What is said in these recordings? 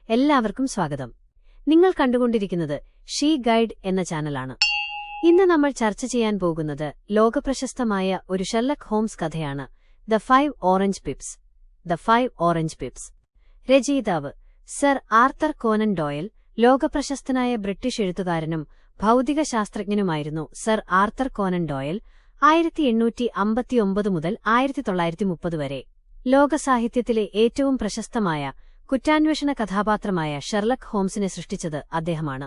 എല്ലാവർക്കും സ്വാഗതം. നിങ്ങൾ കണ്ടുകൊണ്ടിരിക്കുന്നത് ഷീ ഗൈഡ് എന്ന ചാനലാണ്. ഇന്ന് നമ്മൾ ചർച്ച ചെയ്യാൻ പോകുന്നത് ലോകപ്രശസ്തമായ ഒരു ഷെർലക് ഹോംസ് കഥയാണ്, the 5 orange pips. The 5 orange pips. രചയിതാവ് സർ ആർത്തർ കോനൻ ഡോയൽ. ലോകപ്രശസ്തനായ ബ്രിട്ടീഷ് എഴുത്തുകാരനും ഭൗതികശാസ്ത്രജ്ഞനുമായിരുന്നു സർ ആർത്തർ കോനൻ ഡോയൽ. 1859 മുതൽ 1930 വരെ ലോകസാഹിത്യത്തിലെ ഏറ്റവും പ്രശസ്തമായ കുറ്റാന്വേഷണ കഥാപാത്രമായ ഷെർലക് ഹോംസിനെ സൃഷ്ടിച്ചത് അദ്ദേഹമാണ്.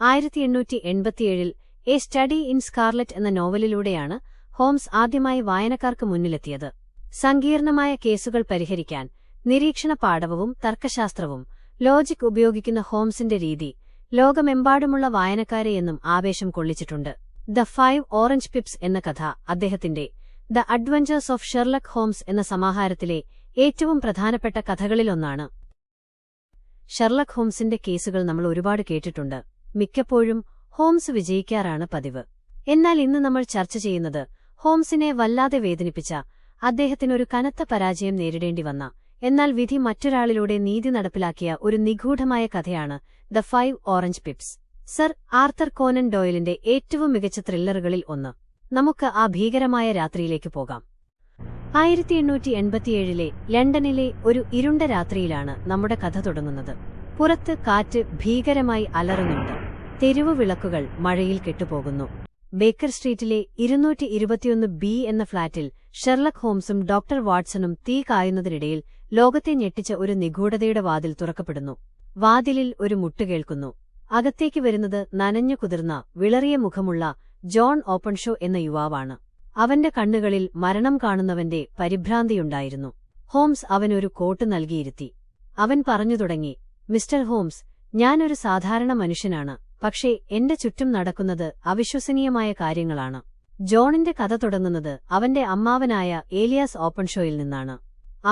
1887 എ സ്റ്റഡി ഇൻ സ്കാർലറ്റ് എന്ന നോവലിലൂടെയാണ് ഹോംസ് ആദ്യമായി വായനക്കാർക്ക് മുന്നിലെത്തിയത്. സങ്കീർണമായ കേസുകൾ പരിഹരിക്കാൻ നിരീക്ഷണ പാടവവും തർക്കശാസ്ത്രവും ലോജിക് ഉപയോഗിക്കുന്ന ഹോംസിന്റെ രീതി ലോകമെമ്പാടുമുള്ള വായനക്കാരെയെന്നും ആവേശം കൊള്ളിച്ചിട്ടുണ്ട്. ദ 5 ഓറഞ്ച് പിപ്സ് എന്ന കഥ അദ്ദേഹത്തിന്റെ the adventures of Sherlock Holmes എന്ന സമാഹാരത്തിലെ ഏറ്റവും പ്രധാനപ്പെട്ട കഥകളിലൊന്നാണ്. ഷെർലക് ഹോംസിന്റെ കേസുകൾ നമ്മൾ ഒരുപാട് കേട്ടിട്ടുണ്ട്. മിക്കപ്പോഴും ഹോംസ് വിജയിക്കാറാണ് പതിവ്. എന്നാൽ ഇന്ന് നമ്മൾ ചർച്ച ചെയ്യുന്നത് ഹോംസിനെ വല്ലാതെ വേദനിപ്പിച്ച, അദ്ദേഹത്തിനൊരു കനത്ത പരാജയം നേരിടേണ്ടി വന്ന, എന്നാൽ വിധി മറ്റൊരാളിലൂടെ നീതി നടപ്പിലാക്കിയ ഒരു നിഗൂഢമായ കഥയാണ് the 5 orange pips. Sir Arthur Conan ഡോയലിന്റെ ഏറ്റവും മികച്ച ത്രില്ലറുകളിൽ ഒന്ന്. നമുക്ക് ആ ഭീകരമായ രാത്രിയിലേക്ക് പോകാം. 1887 ലണ്ടനിലെ ഒരു ഇരുണ്ട രാത്രിയിലാണ് നമ്മുടെ കഥ തുടങ്ങുന്നത്. പുറത്ത് കാറ്റ് ഭീകരമായി അലറുന്നുണ്ട്. തെരുവു വിളക്കുകൾ മഴയിൽ കെട്ടുപോകുന്നു. ബേക്കർ സ്ട്രീറ്റിലെ 221 എന്ന ഫ്ളാറ്റിൽ ഷെർലക് ഹോംസും ഡോക്ടർ വാട്സണും തീ കായുന്നതിനിടയിൽ ലോകത്തെ ഞെട്ടിച്ച ഒരു നിഗൂഢതയുടെ വാതിൽ തുറക്കപ്പെടുന്നു. വാതിലിൽ ഒരു മുട്ട് കേൾക്കുന്നു. അകത്തേക്ക് വരുന്നത് നനഞ്ഞു കുതിർന്ന വിളറിയ മുഖമുള്ള ജോൺ ഓപ്പൺഷോ എന്ന യുവാവാണ്. അവന്റെ കണ്ണുകളിൽ മരണം കാണുന്നവന്റെ പരിഭ്രാന്തിയുണ്ടായിരുന്നു. ഹോംസ് അവനൊരു കോട്ട് നൽകിയിരുത്തി. അവൻ പറഞ്ഞു തുടങ്ങി, മിസ്റ്റർ ഹോംസ്, ഞാനൊരു സാധാരണ മനുഷ്യനാണ്, പക്ഷേ എന്റെ ചുറ്റും നടക്കുന്നത് അവിശ്വസനീയമായ കാര്യങ്ങളാണ്. ജോണിന്റെ കഥ തുടങ്ങുന്നത് അവന്റെ അമ്മാവനായ ഏലിയാസ് ഓപ്പൺഷോയിൽ നിന്നാണ്.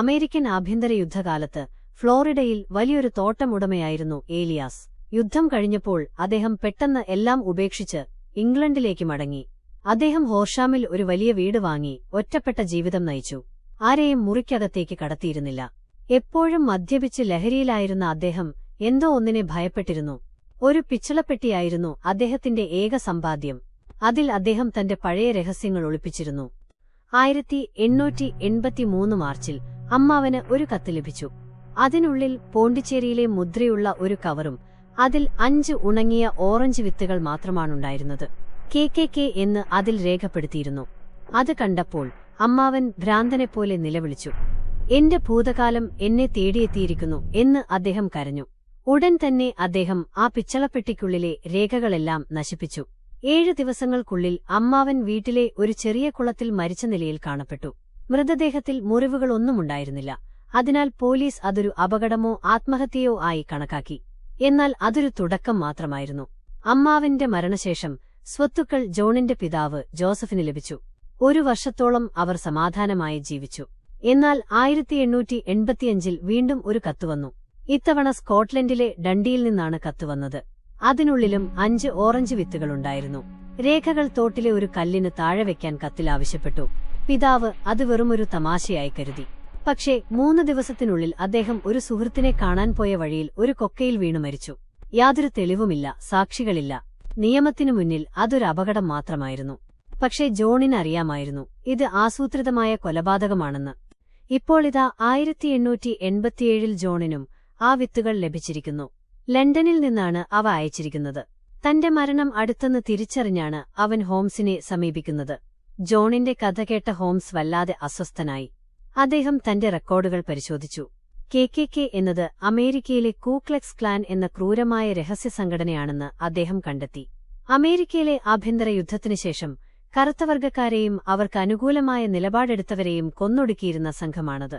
അമേരിക്കൻ ആഭ്യന്തര യുദ്ധകാലത്ത് ഫ്ലോറിഡയിൽ വലിയൊരു തോട്ടമുടമയായിരുന്നു ഏലിയാസ്. യുദ്ധം കഴിഞ്ഞപ്പോൾ അദ്ദേഹം പെട്ടെന്ന് എല്ലാം ഉപേക്ഷിച്ച് ഇംഗ്ലണ്ടിലേക്ക് മടങ്ങി. അദ്ദേഹം ഹോർഷാമിൽ ഒരു വലിയ വീട് വാങ്ങി ഒറ്റപ്പെട്ട ജീവിതം നയിച്ചു. ആരെയും മുറിക്കകത്തേക്ക് കടത്തിയിരുന്നില്ല. എപ്പോഴും മദ്യപിച്ച് ലഹരിയിലായിരുന്ന അദ്ദേഹം എന്തോ ഒന്നിനെ ഭയപ്പെട്ടിരുന്നു. ഒരു പിച്ചളപ്പെട്ടിയായിരുന്നു അദ്ദേഹത്തിന്റെ ഏക സമ്പാദ്യം. അതിൽ അദ്ദേഹം തന്റെ പഴയ രഹസ്യങ്ങൾ ഒളിപ്പിച്ചിരുന്നു. 1883 മാർച്ചിൽ അമ്മാവന് ഒരു കത്ത് ലഭിച്ചു. അതിനുള്ളിൽ പോണ്ടിച്ചേരിയിലെ മുദ്രയുള്ള ഒരു കവറും അതിൽ 5 ഉണങ്ങിയ ഓറഞ്ച് വിത്തുകൾ മാത്രമാണുണ്ടായിരുന്നത്. KKK എന്ന് അതിൽ രേഖപ്പെടുത്തിയിരുന്നു. അത് കണ്ടപ്പോൾ അമ്മാവൻ ഭ്രാന്തനെപ്പോലെ നിലവിളിച്ചു. എന്റെ ഭൂതകാലം എന്നെ തേടിയെത്തിയിരിക്കുന്നു എന്ന് അദ്ദേഹം കരഞ്ഞു. ഉടൻ തന്നെ അദ്ദേഹം ആ പിച്ചളപ്പെട്ടിക്കുള്ളിലെ രേഖകളെല്ലാം നശിപ്പിച്ചു. 7 ദിവസങ്ങൾക്കുള്ളിൽ അമ്മാവൻ വീട്ടിലെ ഒരു ചെറിയ കുളത്തിൽ മരിച്ച നിലയിൽ കാണപ്പെട്ടു. മൃതദേഹത്തിൽ മുറിവുകളൊന്നുമുണ്ടായിരുന്നില്ല. അതിനാൽ പോലീസ് അതൊരു അപകടമോ ആത്മഹത്യയോ ആയി കണക്കാക്കി. എന്നാൽ അതൊരു തുടക്കം മാത്രമായിരുന്നു. അമ്മാവന്റെ മരണശേഷം സ്വത്തുക്കൾ ജോണിന്റെ പിതാവ് ജോസഫിന് ലഭിച്ചു. 1 വർഷത്തോളം അവർ സമാധാനമായി ജീവിച്ചു. എന്നാൽ 1885 വീണ്ടും ഒരു കത്തുവന്നു. ഇത്തവണ സ്കോട്ട്ലൻഡിലെ ഡണ്ടിയിൽ നിന്നാണ് കത്തുവന്നത്. അതിനുള്ളിലും 5 ഓറഞ്ച് വിത്തുകളുണ്ടായിരുന്നു. രേഖകൾ തോട്ടിലെ ഒരു കല്ലിന് താഴെ വയ്ക്കാൻ കത്തിൽ ആവശ്യപ്പെട്ടു. പിതാവ് അത് വെറുമൊരു തമാശയായി കരുതി. പക്ഷേ 3 ദിവസത്തിനുള്ളിൽ അദ്ദേഹം ഒരു സുഹൃത്തിനെ കാണാൻ പോയ വഴിയിൽ ഒരു കൊക്കയിൽ വീണു മരിച്ചു. യാതൊരു തെളിവുമില്ല, സാക്ഷികളില്ല. നിയമത്തിനു മുന്നിൽ അതൊരു അപകടം മാത്രമായിരുന്നു. പക്ഷേ ജോണിന് അറിയാമായിരുന്നു ഇത് ആസൂത്രിതമായ കൊലപാതകമാണെന്ന്. ഇപ്പോൾ ഇതാ 1887 ജോണിനും ആ വിത്തുകൾ ലഭിച്ചിരിക്കുന്നു. ലണ്ടനിൽ നിന്നാണ് അവ അയച്ചിരിക്കുന്നത്. തന്റെ മരണം അടുത്തെന്ന് തിരിച്ചറിഞ്ഞാണ് അവൻ ഹോംസിനെ സമീപിക്കുന്നത്. ജോണിന്റെ കഥ കേട്ട ഹോംസ് വല്ലാതെ അസ്വസ്ഥനായി. അദ്ദേഹം തന്റെ റെക്കോർഡുകൾ പരിശോധിച്ചു. KKK എന്നത് അമേരിക്കയിലെ കൂക്ലക്സ് ക്ലാൻ എന്ന ക്രൂരമായ രഹസ്യ സംഘടനയാണെന്ന് അദ്ദേഹം കണ്ടെത്തി. അമേരിക്കയിലെ ആഭ്യന്തര യുദ്ധത്തിനുശേഷം കറുത്തവർഗക്കാരെയും അവർക്ക് അനുകൂലമായ നിലപാടെടുത്തവരെയും കൊന്നൊടുക്കിയിരുന്ന സംഘമാണത്.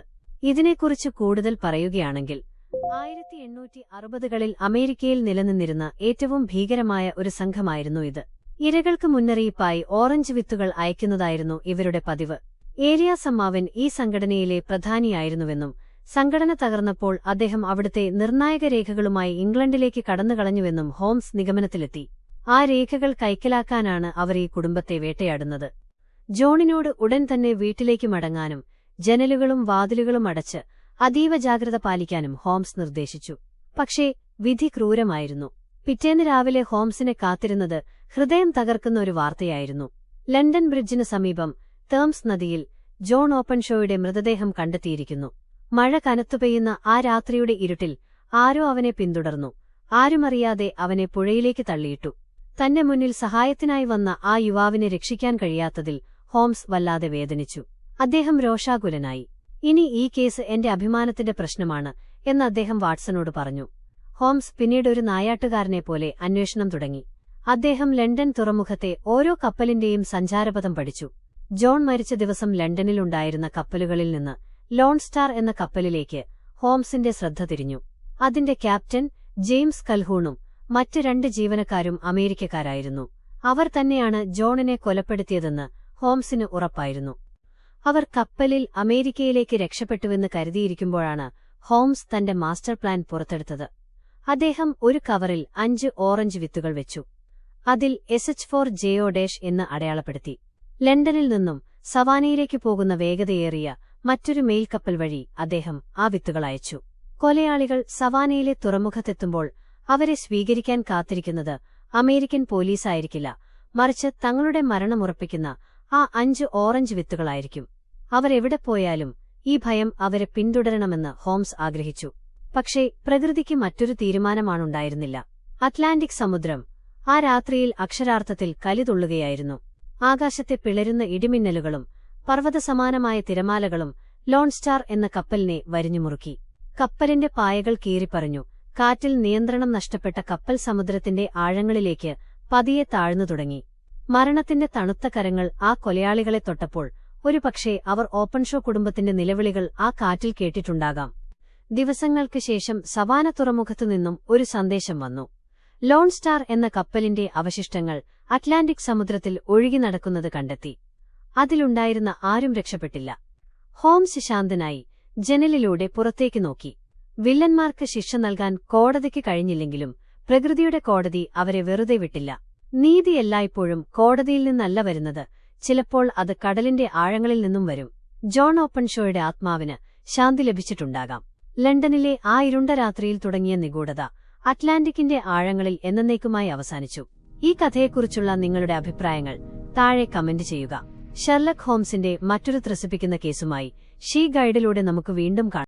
ഇതിനെക്കുറിച്ച് കൂടുതൽ പറയുകയാണെങ്കിൽ 1860കളിൽ അമേരിക്കയിൽ നിലനിന്നിരുന്ന ഏറ്റവും ഭീകരമായ ഒരു സംഘമായിരുന്നു ഇത്. ഇരകൾക്ക് മുന്നറിയിപ്പായി ഓറഞ്ച് വിത്തുകൾ അയക്കുന്നതായിരുന്നു ഇവരുടെ പതിവ്. ഏലിയാസ് അമ്മാവൻ ഈ സംഘടനയിലെ പ്രധാനിയായിരുന്നുവെന്നും സംഘടന തകർന്നപ്പോൾ അദ്ദേഹം അവിടുത്തെ നിർണായക രേഖകളുമായി ഇംഗ്ലണ്ടിലേക്ക് കടന്നുകളഞ്ഞുവെന്നും ഹോംസ് നിഗമനത്തിലെത്തി. ആ രേഖകൾ കൈക്കലാക്കാനാണ് അവർ ഈ കുടുംബത്തെ വേട്ടയാടുന്നത്. ജോണിനോട് ഉടൻ തന്നെ വീട്ടിലേക്ക് മടങ്ങാനും ജനലുകളും വാതിലുകളും അടച്ച് അതീവ ജാഗ്രത പാലിക്കാനും ഹോംസ് നിർദ്ദേശിച്ചു. പക്ഷേ വിധി ക്രൂരമായിരുന്നു. പിറ്റേന്ന് രാവിലെ ഹോംസിനെ കാത്തിരുന്നത് ഹൃദയം തകർക്കുന്ന ഒരു വാർത്തയായിരുന്നു. ലണ്ടൻ ബ്രിഡ്ജിന് സമീപം തേംസ് നദിയിൽ ജോൺ ഓപ്പൺഷോയുടെ മൃതദേഹം കണ്ടെത്തിയിരിക്കുന്നു. മഴ കനത്തുപെയ്യുന്ന ആ രാത്രിയുടെ ഇരുട്ടിൽ ആരോ അവനെ പിന്തുടർന്നു. ആരുമറിയാതെ അവനെ പുഴയിലേക്ക് തള്ളിയിട്ടു. തന്റെ മുന്നിൽ സഹായത്തിനായി വന്ന ആ യുവാവിനെ രക്ഷിക്കാൻ കഴിയാത്തതിൽ ഹോംസ് വല്ലാതെ വേദനിച്ചു. അദ്ദേഹം രോഷാകുലനായി. ഇനി ഈ കേസ് എന്റെ അഭിമാനത്തിന്റെ പ്രശ്നമാണ് എന്ന് അദ്ദേഹം വാട്സണോട് പറഞ്ഞു. ഹോംസ് പിന്നീട് ഒരു നായാട്ടുകാരനെപ്പോലെ അന്വേഷണം തുടങ്ങി. അദ്ദേഹം ലണ്ടൻ തുറമുഖത്തെ ഓരോ കപ്പലിന്റെയും സഞ്ചാരപഥം പഠിച്ചു. ജോൺ മരിച്ച ദിവസം ലണ്ടനിലുണ്ടായിരുന്ന കപ്പലുകളിൽ നിന്ന് ലോൺ സ്റ്റാർ എന്ന കപ്പലിലേക്ക് ഹോംസിന്റെ ശ്രദ്ധ തിരിഞ്ഞു. അതിന്റെ ക്യാപ്റ്റൻ ജെയിംസ് കൽഹൂണും മറ്റ് 2 ജീവനക്കാരും അമേരിക്കക്കാരായിരുന്നു. അവർ തന്നെയാണ് ജോണിനെ കൊലപ്പെടുത്തിയതെന്ന് ഹോംസിന് ഉറപ്പായിരുന്നു. അവർ കപ്പലിൽ അമേരിക്കയിലേക്ക് രക്ഷപ്പെട്ടുവെന്ന് കരുതിയിരിക്കുമ്പോഴാണ് ഹോംസ് തന്റെ മാസ്റ്റർ പ്ലാൻ പുറത്തെടുത്തത്. അദ്ദേഹം ഒരു കവറിൽ 5 ഓറഞ്ച് വിത്തുകൾ വെച്ചു. അതിൽ SH4JO- എന്ന് അടയാളപ്പെടുത്തി. ലണ്ടനിൽ നിന്നും സവാനയിലേക്ക് പോകുന്ന വേഗതയേറിയ മറ്റൊരു മെയിൽ കപ്പൽ വഴി അദ്ദേഹം ആ വിത്തുകൾ അയച്ചു. കൊലയാളികൾ സവാനയിലെ തുറമുഖത്തെത്തുമ്പോൾ അവരെ സ്വീകരിക്കാൻ കാത്തിരിക്കുന്നത് അമേരിക്കൻ പോലീസായിരിക്കില്ല, മറിച്ച് തങ്ങളുടെ മരണമുറപ്പിക്കുന്ന ആ 5 ഓറഞ്ച് വിത്തുകളായിരിക്കും. അവരെവിടെ പോയാലും ഈ ഭയം അവരെ പിന്തുടരണമെന്ന് ഹോംസ് ആഗ്രഹിച്ചു. പക്ഷേ പ്രകൃതിക്ക് മറ്റൊരു തീരുമാനമാണുണ്ടായിരുന്നില്ല. അറ്റ്ലാന്റിക് സമുദ്രം ആ രാത്രിയിൽ അക്ഷരാർത്ഥത്തിൽ കലിതുള്ളുകയായിരുന്നു. ആകാശത്തെ പിളരുന്ന ഇടിമിന്നലുകളും പർവ്വതസമാനമായ തിരമാലകളും ലോൺ സ്റ്റാർ എന്ന കപ്പലിനെ വരിഞ്ഞുമുറുക്കി. കപ്പലിന്റെ പായകൾ കീറിപ്പറഞ്ഞു. കാറ്റിൽ നിയന്ത്രണം നഷ്ടപ്പെട്ട കപ്പൽ സമുദ്രത്തിന്റെ ആഴങ്ങളിലേക്ക് പതിയെ താഴ്ന്നു തുടങ്ങി. മരണത്തിന്റെ തണുത്ത കരങ്ങൾ ആ കൊലയാളികളെ തൊട്ടപ്പോൾ ഒരുപക്ഷേ അവർ ഓപ്പൺഷോ കുടുംബത്തിന്റെ നിലവിളികൾ ആ കാറ്റിൽ കേട്ടിട്ടുണ്ടാകാം. ദിവസങ്ങൾക്ക് ശേഷം സവാന തുറമുഖത്തുനിന്നും ഒരു സന്ദേശം വന്നു. ലോൺ സ്റ്റാർ എന്ന കപ്പലിന്റെ അവശിഷ്ടങ്ങൾ അറ്റ്ലാന്റിക് സമുദ്രത്തിൽ ഒഴുകി നടക്കുന്നത് കണ്ടെത്തി. അതിലുണ്ടായിരുന്ന ആരും രക്ഷപ്പെട്ടില്ല. ഹോംസ് ശാന്തനായി ജനലിലൂടെ പുറത്തേക്ക് നോക്കി. വില്ലന്മാർക്ക് ശിക്ഷ നൽകാൻ കോടതിക്ക് കഴിഞ്ഞില്ലെങ്കിലും പ്രകൃതിയുടെ കോടതി അവരെ വെറുതെ വിട്ടില്ല. നീതി എല്ലായ്പ്പോഴും കോടതിയിൽ നിന്നല്ല വരുന്നത്, ചിലപ്പോൾ അത് കടലിന്റെ ആഴങ്ങളിൽ നിന്നും വരും. ജോൺ ഓപ്പൺഷോയുടെ ആത്മാവിന് ശാന്തി ലഭിച്ചിട്ടുണ്ടാകാം. ലണ്ടനിലെ ആ ഇരുണ്ട രാത്രിയിൽ തുടങ്ങിയ നിഗൂഢത അറ്റ്ലാന്റിക്കിന്റെ ആഴങ്ങളിൽ എന്നേക്കുമായി അവസാനിച്ചു. ഈ കഥയെക്കുറിച്ചുള്ള നിങ്ങളുടെ അഭിപ്രായങ്ങൾ താഴെ കമന്റ് ചെയ്യുക. ഷെർലക് ഹോംസിന്റെ മറ്റൊരു ത്രസിപ്പിക്കുന്ന കേസുമായി ഷീ ഗൈഡിലൂടെ നമുക്ക് വീണ്ടും കാണാം.